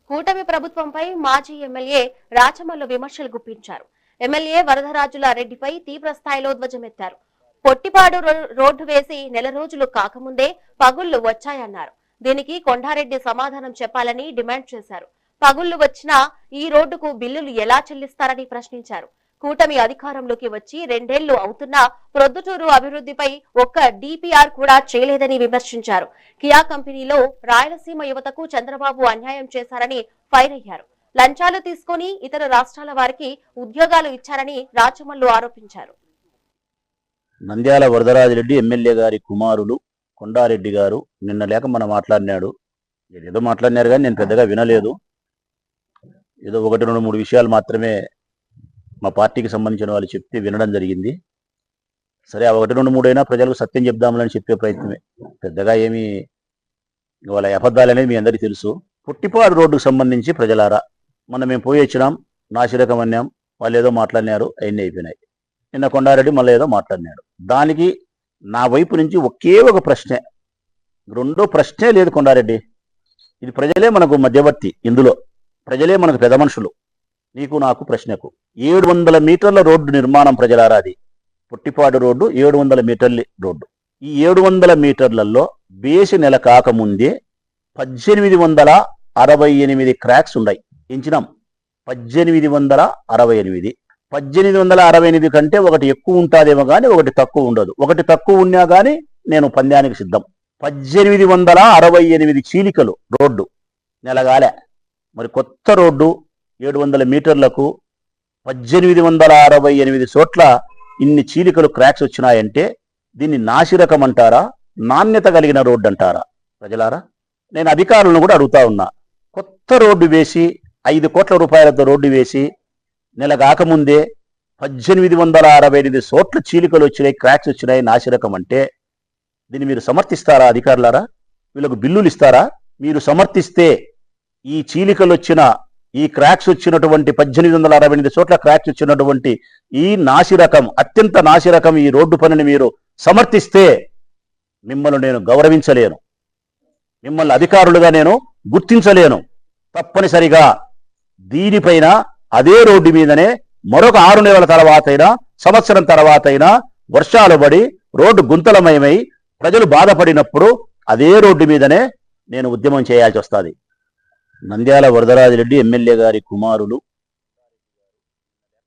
కూటమి ప్రభుత్వంపై మాజీ ఎమ్మెల్యే రాచమల్లు విమర్శలు గుప్పించారు. ఎమ్మెల్యే వరదరాజుల రెడ్డిపై తీవ్ర స్థాయిలో ధ్వజమెత్తారు. పొట్టిపాడు రోడ్డు వేసి నెల రోజులు కాకముందే పగుళ్లు వచ్చాయన్నారు. దీనికి కొండారెడ్డి సమాధానం చెప్పాలని డిమాండ్ చేశారు. పగుళ్లు వచ్చినా ఈ రోడ్డుకు బిల్లులు ఎలా చెల్లిస్తారని ప్రశ్నించారు. కూటమి అధికారంలోకి వచ్చి 2 ఏళ్లు అవుతున్నా ప్రొద్దుటూరు అభివృద్ధిపై ఒక్క డిపిఆర్ కూడా చేయలేదని విమర్శించారు. కియా కంపెనీలో రాయలసీమ యువతకు చంద్రబాబు అన్యాయం చేశారని ఫైర్ అయ్యారు. లంచాలు తీసుకుని ఇతర రాష్ట్రాల వారికి ఉద్యోగాలు ఇచ్చారని రాచమల్లు ఆరోపించారు. నంద్యాల వరదరాజిరెడ్డి ఎమ్మెల్యే గారి కుమారులు కొండారెడ్డి గారు నిన్న లేక మనం మాట్లాడినాడు. ఏదో మాట్లాడినారు కానీ నేను పెద్దగా వినలేదు. ఏదో 1, 2, 3 విషయాలు మాత్రమే మా పార్టీకి సంబంధించిన వాళ్ళు చెప్తే వినడం జరిగింది. సరే, ఆ 1, 2, 3 అయినా ప్రజలకు సత్యం చెప్దామని చెప్పే ప్రయత్నమే. పెద్దగా ఏమి వాళ్ళ అబద్ధాలనేది మీ అందరికీ తెలుసు. పుట్టిపాడు రోడ్డుకు సంబంధించి ప్రజలారా, మేము పోయి వచ్చినాం, నాసిరకం అన్నాం, వాళ్ళు ఏదో మాట్లాడినారు, అవన్నీ అయిపోయినాయి. నిన్న కొండారెడ్డి మళ్ళీ ఏదో మాట్లాడినాడు. దానికి నా వైపు నుంచి ఒకే ఒక ప్రశ్నే, రెండో ప్రశ్నే లేదు. కొండారెడ్డి, ఇది ప్రజలే మనకు మధ్యవర్తి, ఇందులో ప్రజలే మనకు పెద్ద మనుషులు. నీకు నాకు ప్రశ్నకు 700 మీటర్ల రోడ్డు నిర్మాణం ప్రజలారా. అది పుట్టిపాడు రోడ్డు 700 మీటర్ల రోడ్డు. ఈ 700 మీటర్లలో బేసి నెల కాకముందే 1868 క్రాక్స్ ఉన్నాయి. ఎంచినాం 1868. 1868 కంటే ఒకటి ఎక్కువ ఉంటుందేమో కానీ ఒకటి తక్కువ ఉండదు. ఒకటి తక్కువ ఉన్నా కానీ నేను పంద్యానికి సిద్ధం. 1868 చీలికలు రోడ్డు నెలగాలే. మరి కొత్త రోడ్డు 700 మీటర్లకు 1868 చోట్ల ఇన్ని చీలికలు క్రాక్స్ వచ్చినాయంటే దీన్ని నాసిరకం అంటారా, నాణ్యత కలిగిన రోడ్డు అంటారా? ప్రజలారా, నేను అధికారులను కూడా అడుగుతా ఉన్నా. కొత్త రోడ్డు వేసి 5 కోట్ల రూపాయలతో రోడ్డు వేసి నెల కాకముందే 1868 చోట్ల చీలికలు వచ్చినాయి, క్రాక్స్ వచ్చినాయి, నాసిరకం అంటే దీన్ని మీరు సమర్థిస్తారా? అధికారులారా, వీళ్ళకు బిల్లులు ఇస్తారా? మీరు సమర్థిస్తే ఈ చీలికలు వచ్చిన, ఈ క్రాక్స్ వచ్చినటువంటి 1868 చోట్ల క్రాక్స్ వచ్చినటువంటి ఈ నాసిరకం, అత్యంత నాసిరకం ఈ రోడ్డు పనిని మీరు సమర్థిస్తే మిమ్మల్ని నేను గౌరవించలేను, మిమ్మల్ని అధికారులుగా నేను గుర్తించలేను. తప్పనిసరిగా దీనిపైన అదే రోడ్డు మీదనే మరొక 6 నెలల తర్వాతైనా, సంవత్సరం తర్వాతైనా వర్షాలు పడి రోడ్డు గుంతలమయమై ప్రజలు బాధపడినప్పుడు అదే రోడ్డు మీదనే నేను ఉద్యమం చేయాల్సి వస్తుంది. నంద్యాల వరదరాజిరెడ్డి ఎమ్మెల్యే గారి కుమారులు